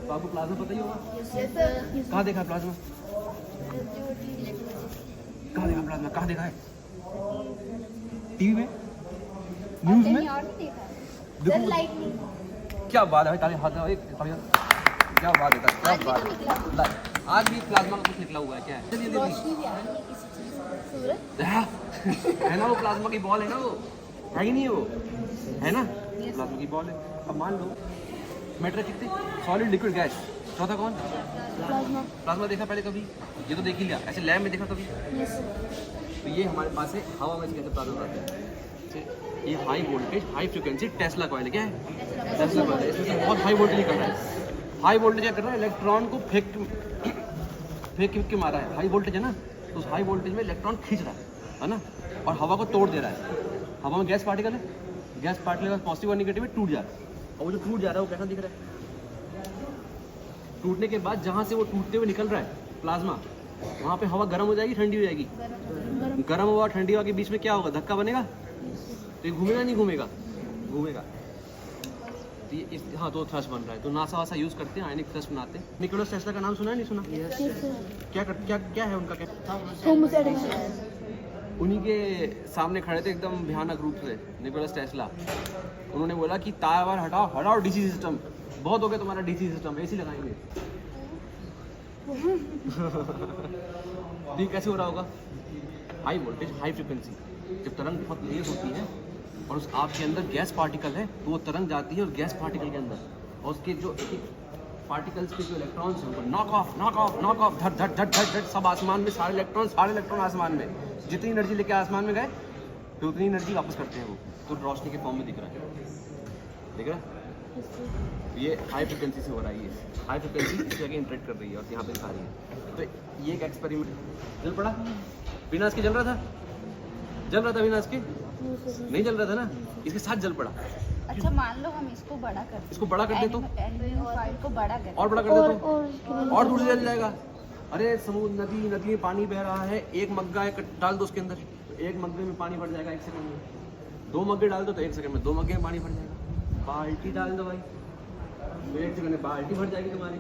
तो आपको प्लाज्मा पता ही होगा। कहाँ देखा है प्लाज्मा? कहाँ देखा प्लाज्मा? कहाँ देखा है? टीवी में, न्यूज़ में? देखो क्या बात है भाई, ताली हाथ लगाओ, क्या बात है, क्या बात है। आज भी प्लाज्मा का कुछ निकला हुआ है, क्या है? चलिए है ना, वो प्लाज्मा की बॉल है ना, वो है ही नहीं है, वो है ना प्लाज्मा की बॉल है। अब मान लो मैटर कितने, सॉलिड लिक्विड गैस, चौथा कौन? प्लाज्मा देखा पहले कभी? ये तो देख ही लिया, ऐसे लैब में देखा कभी? तो ये हमारे पास है हवा में कैसे प्लाज्मा बनाते हैं। ये high voltage high frequency Tesla coil, क्या है? टेस्ला कॉइल है, इसमें बहुत हाई वोल्टेज कर रहा है। हाई वोल्टेज क्या कर रहा है? इलेक्ट्रॉन को फेंक के मारा है। हाई वोल्टेज है ना, तो उस हाई वोल्टेज में इलेक्ट्रॉन खींच रहा है ना, और हवा को तोड़ दे रहा है। हवा में गैस पार्टिकल है, गैस पार्टिकल का पॉजिटिव और नेगेटिव में टूट जा रहा है, और वो जो टूट जा रहा है वो कैसा दिख रहा है? टूटने के बाद जहाँ से वो टूटते हुए निकल रहा है प्लाज्मा, वहाँ पे हवा गर्म हो जाएगी, ठंडी हो जाएगी। गर्म हवा ठंडी हवा के बीच में क्या होगा? धक्का बनेगा, तो ये घूमेगा नहीं घूमेगा? घूमेगा। तो ये हाँ, तो थ्रस्ट बन रहा है। तो नासा वासा यूज़ करते हैं, आयनिक थ्रस्ट बनाते हैं। निकोलस टेस्ला का नाम सुना है, नहीं सुना? क्या है उनका? क्या उन्हीं के सामने खड़े थे एकदम भयानक रूप से निकोलस टेस्ला। उन्होंने बोला कि तार हटाओ डीसी सिस्टम, बहुत हो गया तुम्हारा डीसी सिस्टम, एसी लगाएंगे। ये कैसे हो रहा होगा? हाई वोल्टेज हाई फ्रिक्वेंसी, जब तरंग बहुत तेज होती है और उस आपके अंदर गैस पार्टिकल है, तो वो तरंग जाती है और गैस पार्टिकल के अंदर, और उसके जो एक पार्टिकल्स के जो इलेक्ट्रॉन्स हैं उनको नॉक ऑफ धट सब आसमान में, सारे इलेक्ट्रॉन आसमान में, जितनी एनर्जी लेके आसमान में गए तो उतनी एनर्जी वापस करते हैं वो, तो रोशनी के फॉर्म में दिख रहा है। ये हाई फ्रिक्वेंसी से हो रहा है। ये हाई फ्रिक्वेंसी इस जगह इंटरेक्ट कर रही है और यहाँ पे दिखा रही है। तो ये एक एक्सपेरिमेंट जल पड़ा, विनाश के जल रहा था विनाश के नहीं जल रहा था ना, इसके साथ जल पड़ा। अच्छा मान लो हम इसको बड़ा कर दे, इसको बड़ा कर दे तो को बड़ा कर और बड़ा कर दे तो और दूर से जल जाएगा। अरे समुद्र नदी में पानी बह रहा है, एक मग्गा डाल दो उसके अंदर, तो एक मग्गे में पानी भर जाएगा 1 सेकंड में। 2 मग्गे डाल दो तो 1 सेकंड में 2 मग्गे में पानी भर जाएगा। बाल्टी डाल दो भाई तो 1 सेकंड में बाल्टी भर जाएगी तुम्हारी।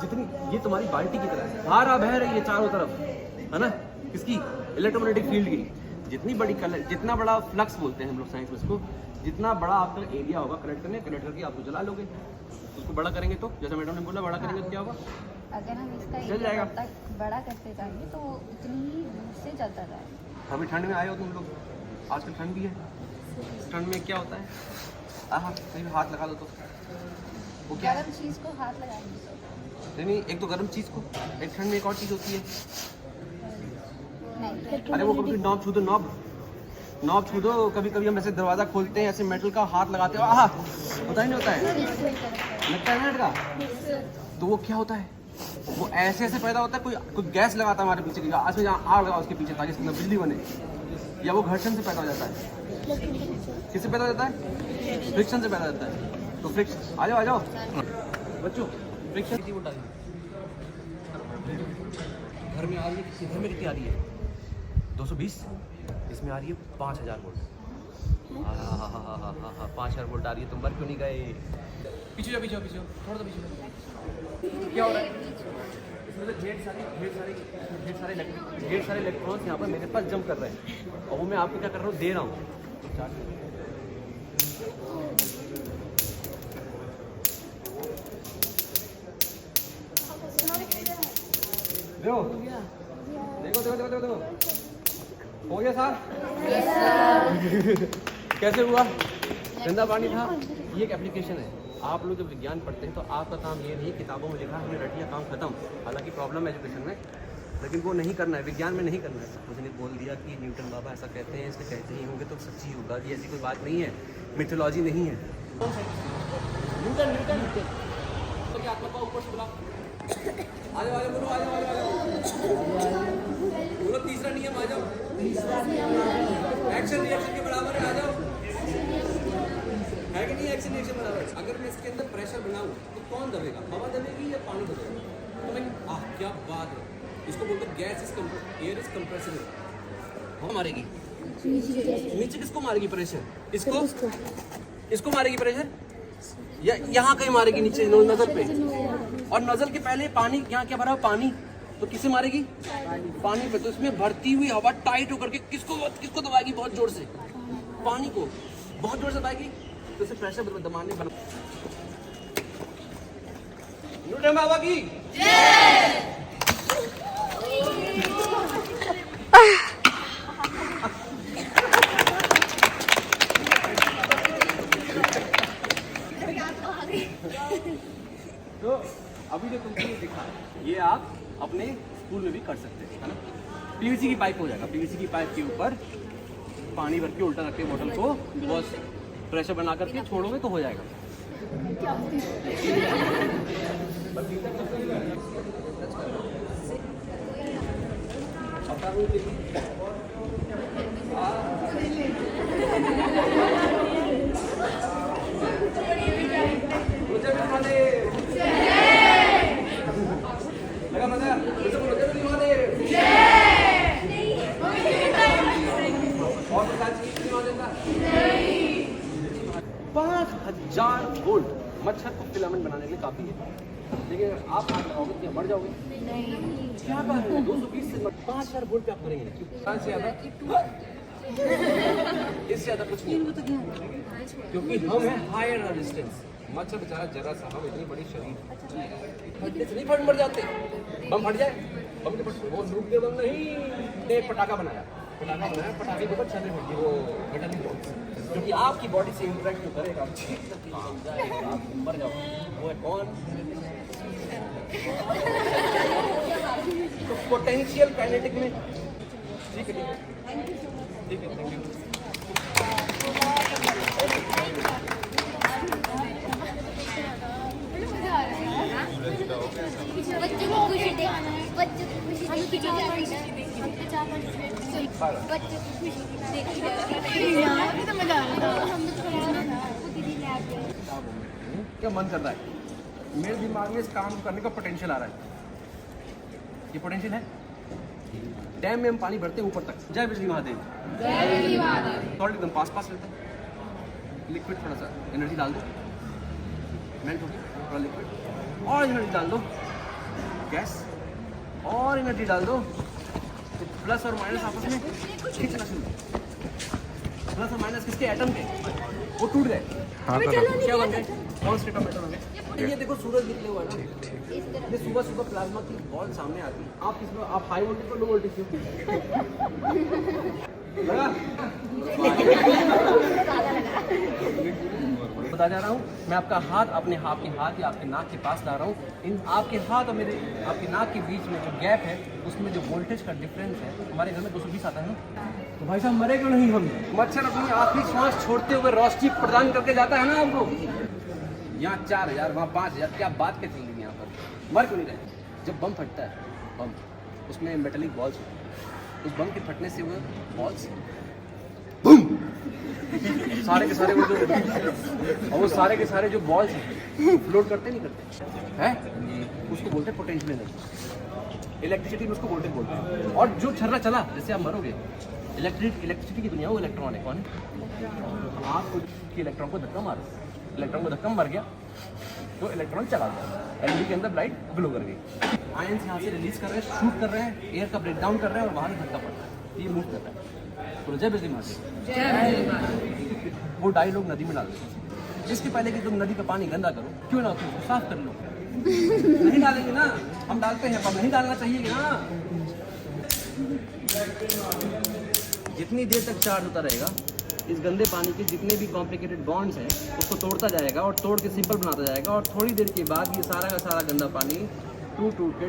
जितनी ये तुम्हारी बाल्टी की तरह है, धारा बह रही है चारों तरफ, है ना, किसकी? इलेक्ट्रोमैग्नेटिक फील्ड की। जितनी बड़ी जितना बड़ा फ्लक्स बोलते हैं हम लोग साइंस में इसको, जितना बड़ा आपका एरिया होगा कलेक्ट करके आप जला लोगे। उसको बड़ा करेंगे तो, जैसा मैडम ने बोला, बड़ा करेंगे तो क्या होगा? अगर हम इसका जल जाएगा। बड़ा करते जाएंगे तो इतनी ही दूर से जलता जाएगा। अभी ठंड में आए हो तुम लोग, आजकल ठंड भी है। ठंड में क्या होता है? कहीं हाथ लगा दो तो वो क्या है? गरम चीज़ को हाथ लगाएंगे तो नहीं, एक तो गर्म चीज़ को, एक ठंड में एक और चीज़ होती है। नहीं। अरे वो कभी नॉब छू दो, कभी हम ऐसे दरवाज़ा खोलते हैं, ऐसे मेटल का हाथ लगाते हो, पता ही नहीं होता है, लगता है मिनट का। तो वो क्या होता है? वो ऐसे पैदा होता है, कोई गैस लगाता है हमारे पीछे की, आज में जहाँ आग लगाओ उसके पीछे ताकि इसके अंदर बिजली बने, या वो घर्षण से पैदा हो जाता है। किससे पैदा हो जाता है? फ्रिक्शन से पैदा हो जाता है। तो फ्रिक्शन, आ जाओ बच्चों, फ्रिक्शन की वोल्ट आ रही है घर में, आ रही है घर में कितनी आ रही है? 220। इसमें आ रही है 5000 वोल्ट। 5000 वोल्ट आ रही है। तुम मर क्यों नहीं गए? पीछे जाओ, थोड़ा सा पीछे जाओ। क्या हो रहा है? इसमें तो ढेर सारे इलेक्ट्रॉन्स यहाँ पर मेरे पास जंप कर रहे हैं, और वो मैं आपको क्या कर रहा हूँ? दे रहा हूँ। देखो हो गया साहब? कैसे हुआ? गंदा पानी था। ये एक एप्लीकेशन है। आप लोग जब विज्ञान पढ़ते हैं तो आपका काम ये नहीं, किताबों में लिखा हमने रट लिया, काम खत्म। हालांकि प्रॉब्लम है एजुकेशन में, लेकिन वो नहीं करना है, विज्ञान में नहीं करना है। उसने बोल दिया कि न्यूटन बाबा ऐसा कहते हैं, इसलिए कहते ही होंगे तो सच्ची होगा। ये ऐसी कोई बात नहीं है, मिथोलॉजी नहीं है। न्यूटन तो क्या आत्मा का ऊपर से बुला, आ जाओ बोलो तीसरा नियम, आ जाओ। एक्शन रिएक्शन के बराबर है, आ जाओ। है कि नहीं? एक्शन रिएक्शन बराबर। अगर मैं इसके अंदर प्रेशर बनाऊं तो कौन दबेगा? हवा दबेगी या पानी दबेगा? तो मैं क्या बात है, इसको बोलते हैं gas is air is compressible. हवा मारेगी नीचे, किसको मारेगी प्रेशर? इसको मारेगी प्रेशर। यहाँ कहीं मारेगी नीचे नजल पे, और नजल के पहले पानी, यहाँ क्या भरा पानी, तो किसे मारेगी? पानी पे। तो इसमें भरती हुई हवा टाइट होकर के किसको दबाएगी? बहुत जोर से पानी को बहुत जोर से दबाएगी, तो इसे प्रेशर दबाने बना। न्यूटन बाबा की तो अभी जो तुमको ये दिखा, ये आप अपने स्कूल में भी कर सकते हैं, है ना? पीवीसी की पाइप हो जाएगा, पीवीसी की पाइप के ऊपर पानी भर के उल्टा रख के बोतल को बस प्रेशर बना करके छोड़ोगे तो हो जाएगा। लगा मजा? 5000 वोल्ट मच्छर को फिलामेंट बनाने के लिए काफी है, लेकिन अगर आप आग लगाओगे तो मर जाओगे। क्या बात है, 220 से 5000 वोल्ट पे आप मरेंगे? क्यों? से ज्यादा इससे ज्यादा कुछ नहीं, क्योंकि हम है हायर रेजिस्टेंस। मच्छर बेचारा जरा सा, हम इतनी बड़ी शरीर फटने से नहीं मर जाते। बम फट जाए, बम के फट वो न्यूक्लियर बम नहीं, एक पटाखा बनाया, पटाखे के ऊपर छर्रे फट गए, वो मेटल बॉम्ब, क्योंकि आपकी बॉडी से इंटरेक्ट जो करेगा आप मर जाओगे। वो है कौन? तो पोटेंशियल काइनेटिक में ठीक है, ठीक है, थैंक यू। बच्चों को खुशी दिखाना है, बच्चों को खुशी देखी जाती है, बच्चों को खुशी देखी जाती है। अभी तो मजा आ रहा है, हम तो थोड़ा क्या मन कर रहा है? मेरे दिमाग में इस काम करने का पोटेंशियल आ रहा है। ये पोटेंशियल है। डैम में हम पानी भरते हैं ऊपर तक। जय बिजली महादेव। जय बिजली महादेव। थोड़ा एकदम पास पास रहता है। लिक्विड थोड़ा सा एनर्जी डाल दो, मेल्ट होगी, थोड़ा लिक्विड और एनर्जी डाल दो, गैस और एनर्जी डाल दो, तो प्लस और माइनस आपस में खींचना शुरू। प्लस और माइनस किसके? एटम के। वो टूट गए। क्या बन गए? कौन स्टेट ऑफ एटम बन गए? ये देखो सूरज निकले हुआ है ना, ये सुबह सुबह प्लाज्मा की बॉल सामने आती है। आप किसमें? आप हाई वोल्टेज पर लो वोल्टेज बता जा रहा हूँ मैं। आपका हाथ अपने आपके हाथ या आपके नाक के पास ला रहा हूँ। इन आपके हाथ और मेरे आपके नाक के बीच में जो गैप है, उसमें जो वोल्टेज का डिफरेंस है, हमारे घर में 220 आता है ना, तो भाई साहब मरे क्यों नहीं हम? मच्छर अपनी आखिरी सांस छोड़ते हुए रोशनी प्रदान करके जाता है ना आपको। यहाँ 4000, वहाँ 5000, क्या बात के चल रही है यहाँ पर? मर क्यों नहीं रहे? जब बम फटता है, बम उसमें मेटेलिक बॉल्स होते हैं, उस बम के फटने से वो बॉल्स बूम सारे के सारे वो जो और वो सारे के सारे जो बॉल्स हैं फ्लोट करते नहीं करते हैं, उसको बोलते हैं पोटेंशियल एनर्जी। इलेक्ट्रिसिटी में उसको वोल्टेज बोलते हैं। और जो छर्रा चला, जैसे आप मरोगे, इलेक्ट्रिसिटी की दुनिया वो इलेक्ट्रॉन है। कौन है? आप इलेक्ट्रॉन को धक्का मारो, इलेक्ट्रॉन को धक्का मार गया तो इलेक्ट्रॉन चला गया, एलईडी के अंदर लाइट ग्लो कर गई। आयंस यहाँ से रिलीज कर रहे हैं, शूट कर रहे हैं, एयर का ब्रेक डाउन कर रहे हैं और वहाँ से धक्का पड़ता है, ये मूव कर रहा है। तो जय बिजली महादेव। वो डाई लोग नदी में डाल देते हैं। जिसके पहले कि तुम नदी का पानी गंदा करो, क्यों ना तुम साफ कर लो। नहीं डालेंगे ना, हम डालते हैं, पर नहीं डालना चाहिए ना। जितनी देर तक चार्ज होता रहेगा, इस गंदे पानी के जितने भी कॉम्प्लिकेटेड बॉन्ड्स हैं उसको तोड़ता जाएगा और तोड़ के सिंपल बनाता जाएगा, और थोड़ी देर के बाद ये सारा का सारा गंदा पानी टूट टूट के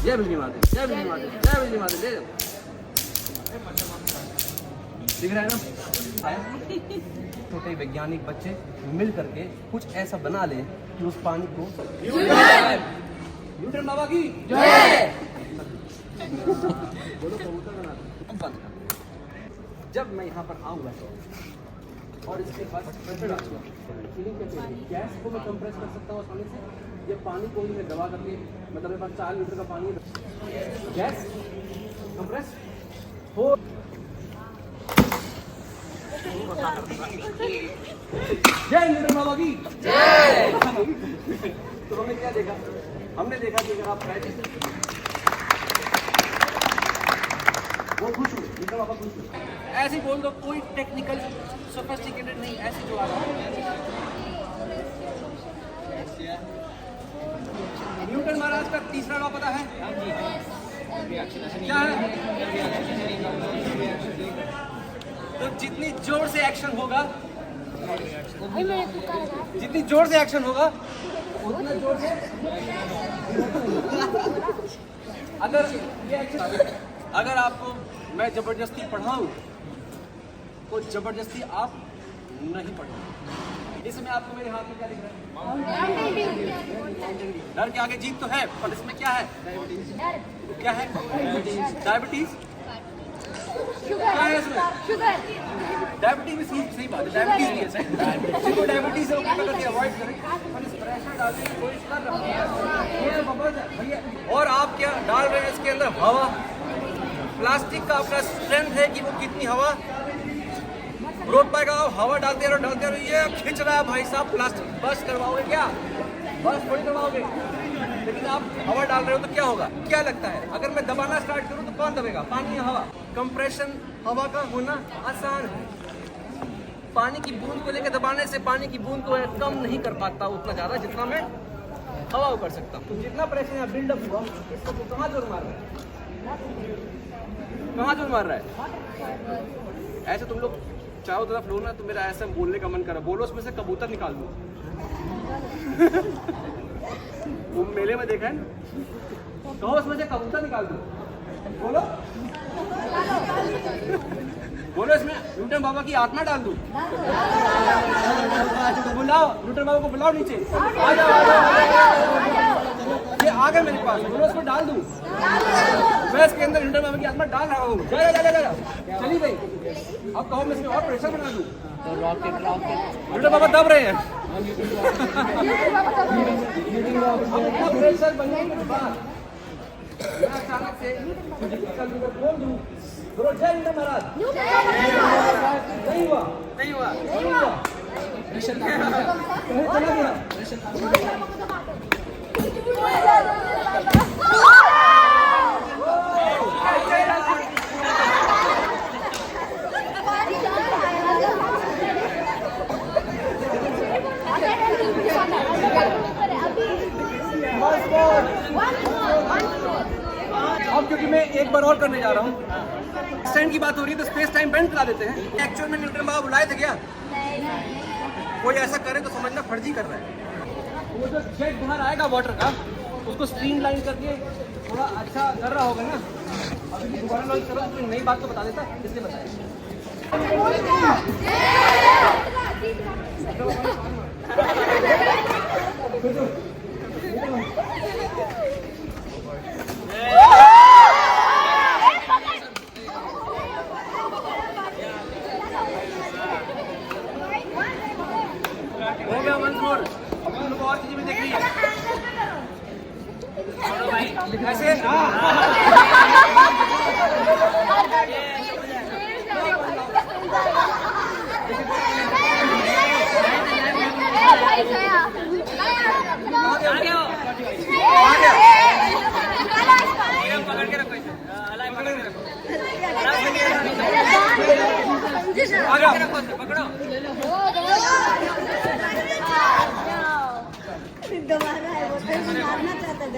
जय बिजली महादेव, जय बिजली महादेव, जय बिजली महादेव, जय। दिख रहा है ना? छोटे वैज्ञानिक बच्चे मिल करके कुछ ऐसा बना ले कि उस पानी को न्यूटन बाबा की जय। बोलो कबूतर बना दो। बंद कर। जब मैं यहाँ पर आऊँगा और इसके बाद प्रेशर डालूंगा, फीलिंग कैसे होगी? गैस को मैं कंप्रेस कर सकता हूँ आसानी से, या पानी को ही मैं दबा करके, मतलब मेरे पास 4 लीटर का पानी है, गैस कंप्रेस हो जय न्यूटन बाबा की जय। तो हमने क्या देखा? हमने देखा कि अगर आप वो खुश हुए, न्यूटन बाबा खुश हुए। ऐसे ही बोल दो, कोई टेक्निकल सोफिस्टिकेटेड नहीं, ऐसे जो आ रहा है। न्यूटन महाराज का तीसरा लॉ पता है? क्या है? तो जितनी जोर से एक्शन होगा, जितनी जोर से एक्शन होगा उतना जोर से अगर आपको मैं जबरदस्ती पढ़ाऊं तो जबरदस्ती आप नहीं पढ़ोगे। इसमें आपको मेरे हाथ में क्या दिख रहा है? डर के आगे जीत तो है, पर इसमें क्या है? क्या है? डायबिटीज। क्या है इसमें? डायबिटीज भी सही बात है, डायबिटीज भी है। जिनको डायबिटीज है वो क्या करते हैं? अवॉइड करें, पर इस प्रेशर डालने की कोशिश कर रहे हैं। और आप क्या डाल रहे हैं इसके अंदर? हवा। प्लास्टिक का अपना स्ट्रेंथ है कि वो कितनी हवा रोक पाएगा। आप हवा डालते रहो, ये खींच रहा है भाई साहब प्लास्टिक। बस करवाओगे क्या? बस थोड़ी करवाओगे। लेकिन आप हवा डाल रहे हो तो क्या होगा? क्या लगता है अगर मैं दबाना स्टार्ट करूं तो कौन दबेगा? पानी या हवा? कंप्रेशन हवा का होना आसान है। पानी की बूंद को लेकर दबाने से पानी की बूंद को कम नहीं कर पाता उतना ज्यादा जितना मैं हवा को कर सकता हूँ। तो जितना प्रेशर यहाँ बिल्डअप हुआ इसको तो कहाँ जोर मार रहा है? कहाँ जोर मार रहा है? ऐसे तुम लोग चारों तरफ लो ना तो मेरा ऐसा बोलने का मन कर रहा। बोलो उसमें से कबूतर निकाल दो। वो मेले में देखा है ना, कहो उसमें से कबूतर निकाल दो। बोलो बोलो इसमें न्यूटन बाबा की आत्मा डाल दूं। बुलाओ न्यूटन बाबा को, बुलाओ नीचे। आ जाओ। ये आ गए मेरे पास, बोलो इसको डाल दूं। मैं इसके अंदर न्यूटन बाबा की आत्मा डाल रहा हूँ। जा चली गई। अब कहो मैं इसमें और प्रेशर बना दूं। न्यूटन बाबा दब रहे हैं। प्रेशर बनने के बाद मैं अचानक से बोल दूं, बोलो जय न्यूटन महाराज। नहीं हुआ। चला गया। अब क्योंकि मैं एक बार और करने जा रहा हूँ, स्टैंड की बात हो रही है तो स्पेस टाइम बेंड करा देते हैं। एक्चुअल में न्यूटन बाबा बुलाए थे क्या? कोई ऐसा करे तो समझना फर्जी कर रहा है। वो जो जेट बाहर आएगा वाटर का, उसको स्ट्रीम लाइन करके थोड़ा अच्छा कर रहा होगा ना। अभी दोबारा लॉन्च करो तो नई बात तो बता देता, इसलिए बताया। हो गया मंजूर। अब तुम लोग और चीजें भी देख रही है ऐसे। पकड़ो दोबारा है वो तो मारना चाहता था।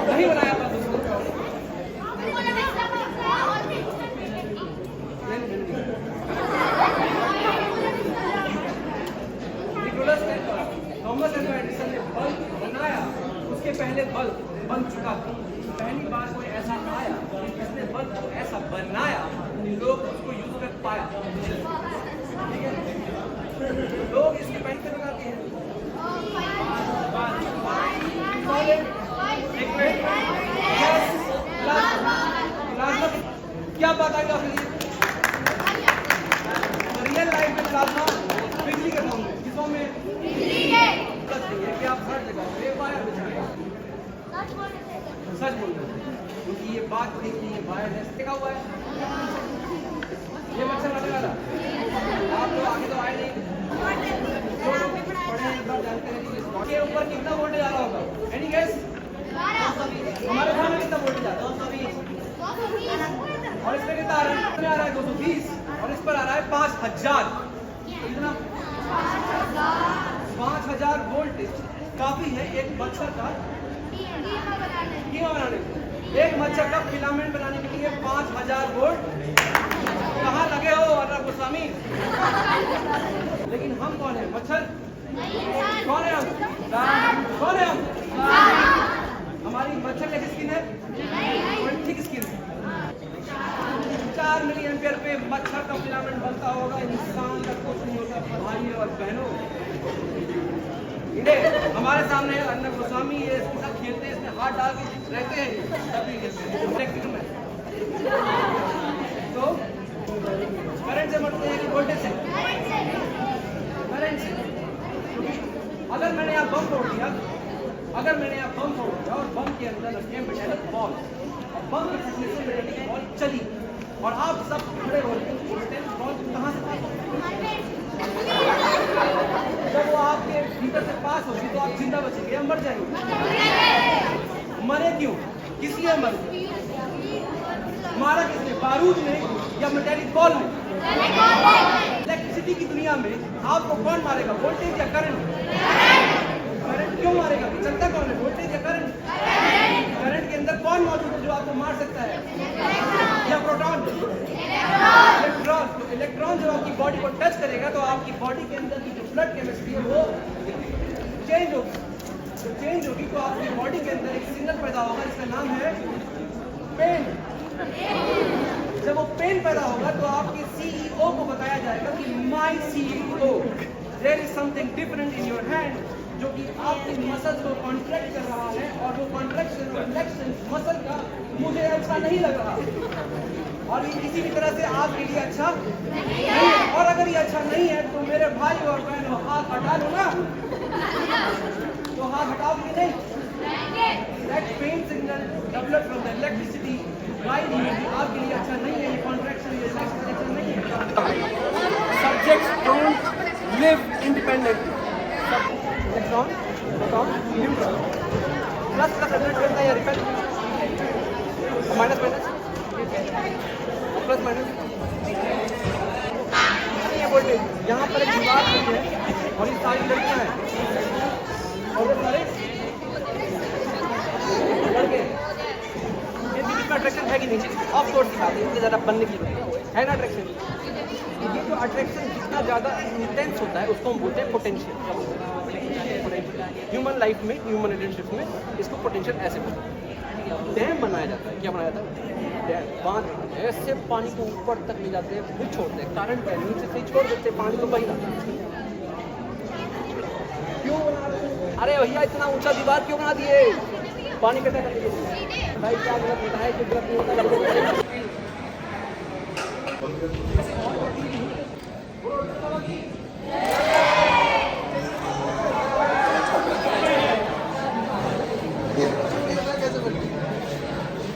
नहीं बनाया थॉमस एल्वा एडिसन ने बल्ब बनाया, उसके पहले बल्ब बन चुका था। पहली बार कोई ऐसा आया जिसने बल्ब को ऐसा बनाया कि लोग उसको यूज कर पाया। ठीक है, लोग इसके पैसे बनाते हैं। क्या बात है आपके लिए? रियल लाइफ में प्लाज्मा बिजली के फॉर्म में, किस फॉर्म में? प्लस नहीं है कि आप हर जगह पे वायर बिछाएं। सच बोल रहे हैं क्योंकि ये बात देखनी है, वायर है देखा हुआ है। ये मच्छर लगने वाला आप लोग आगे तो आए नहीं, पढ़े एक बार जानते हैं के ऊपर कितना वोल्टेज आ रहा होगा? Any guess? हमारे घर में कितना वोल्टेज आ रहा है? 220। और इस पे कितना आ रहा है? 220 और इस पर आ रहा है 5000। कितना? 5000 वोल्टेज काफी है एक मच्छर का कीमा बनाने के लिए। एक मच्छर का फिलामेंट बनाने के लिए 5000 वोल्ट कहाँ लगे हो अर्नब गोस्वामी? लेकिन हम कौन है? मच्छर? कौन है हम? कौन है हम? हमारी मच्छर कैसी स्किन है? ठीक स्किन है। 4 मिली एम्पियर पे मच्छर का फिलामेंट बनता होगा, इंसान का कुछ नहीं होता। भाई और बहनों, हमारे सामने है अर्नब गोस्वामी, ये इसके साथ खेलते हैं, इसमें हाथ डाल के रहते हैं, तभी खेलते हैं। तो करंट से मरते हैं कि वोल्टेज से? करंट से। अगर मैंने यहाँ बम तोड़ दिया, और बम के अंदर रखे मेटालिक बॉल, और बम के फटने से मेटालिक बॉल चली और आप सब खड़े हो गए, बॉल कहाँ से पास होगी? जब वो आपके भीतर से पास होगी तो आप जिंदा बचेंगे या मर जाएंगे? मरे क्यों? किस लिए मरे? मारा किसने? बारूद में या मेटालिक बॉल में? इलेक्ट्रिसिटी की दुनिया में आपको कौन मारेगा? वोल्टेज या करंट? करंट क्यों मारेगा? चलता कौन है? वोल्टेज या करंट? करंट के अंदर कौन मौजूद है जो आपको मार सकता है? या प्रोटॉन? इलेक्ट्रॉन। तो इलेक्ट्रॉन जब आपकी बॉडी को टच करेगा तो आपकी बॉडी के अंदर की जो ब्लड केमिस्ट्री है वो चेंज होगी। तो चेंज होगी तो आपकी बॉडी के अंदर एक सिग्नल पैदा होगा जिसका नाम है पेन। जब वो पेन पैदा होगा तो आपके सीईओ को बताया जाएगा कि my CEO there is something different in your hand, जो कि आपकी मसल्स को कॉन्ट्रैक्ट कर रहा है और वो कॉन्ट्रैक्शन और रिलैक्सेशन मसल का मुझे अच्छा नहीं लग रहा और ये किसी भी तरह से आपके लिए अच्छा नहीं है। और अगर ये अच्छा नहीं है तो मेरे भाई और बहनों हाथ हटा लो ना, तो हाथ हटाओगे नहीं? That pain signal developed from the electricity guide you आपके लिए अच्छा नहीं है, ये कॉन्ट्रैक्शन ये रिलैक्सेशन अच्छा नहीं है। Subjects don't live independently. Electron, proton, neutron, plus plus attract करता है या repel, minus minus, plus minus. ये वोल्टेज यहाँ पर एक दीवार है और ये सारी लड़कियाँ हैं और वो सारे लड़के। ये बीच में अट्रैक्शन है कि नहीं? ऑफ कोर्स की बात है, इतनी ज़्यादा बनने की है ना अट्रैक्शन। ये जो अट्रैक्शन जितना ज़्यादा इंटेंस होता है उसको हम बोलते हैं पोटेंशियल। ह्यूमन लाइफ में, ह्यूमन रिलेशनशिप में इसको पोटेंशियल ऐसे बोलते हैं। डैम बनाया जाता है। क्या बनाया जाता है? डैम, बांध ऐसे पानी को ऊपर तक ले जाते हैं, फिर छोड़ते हैं, करंट है नीचे से छोड़ देते हैं, पानी तो बह रहा है। क्यों बना रहे हैं? अरे भैया इतना ऊंचा दीवार क्यों बना दिए? पानी इकट्ठा करने के लिए। भाई क्या गलत होता है, जो गलत नहीं होता है।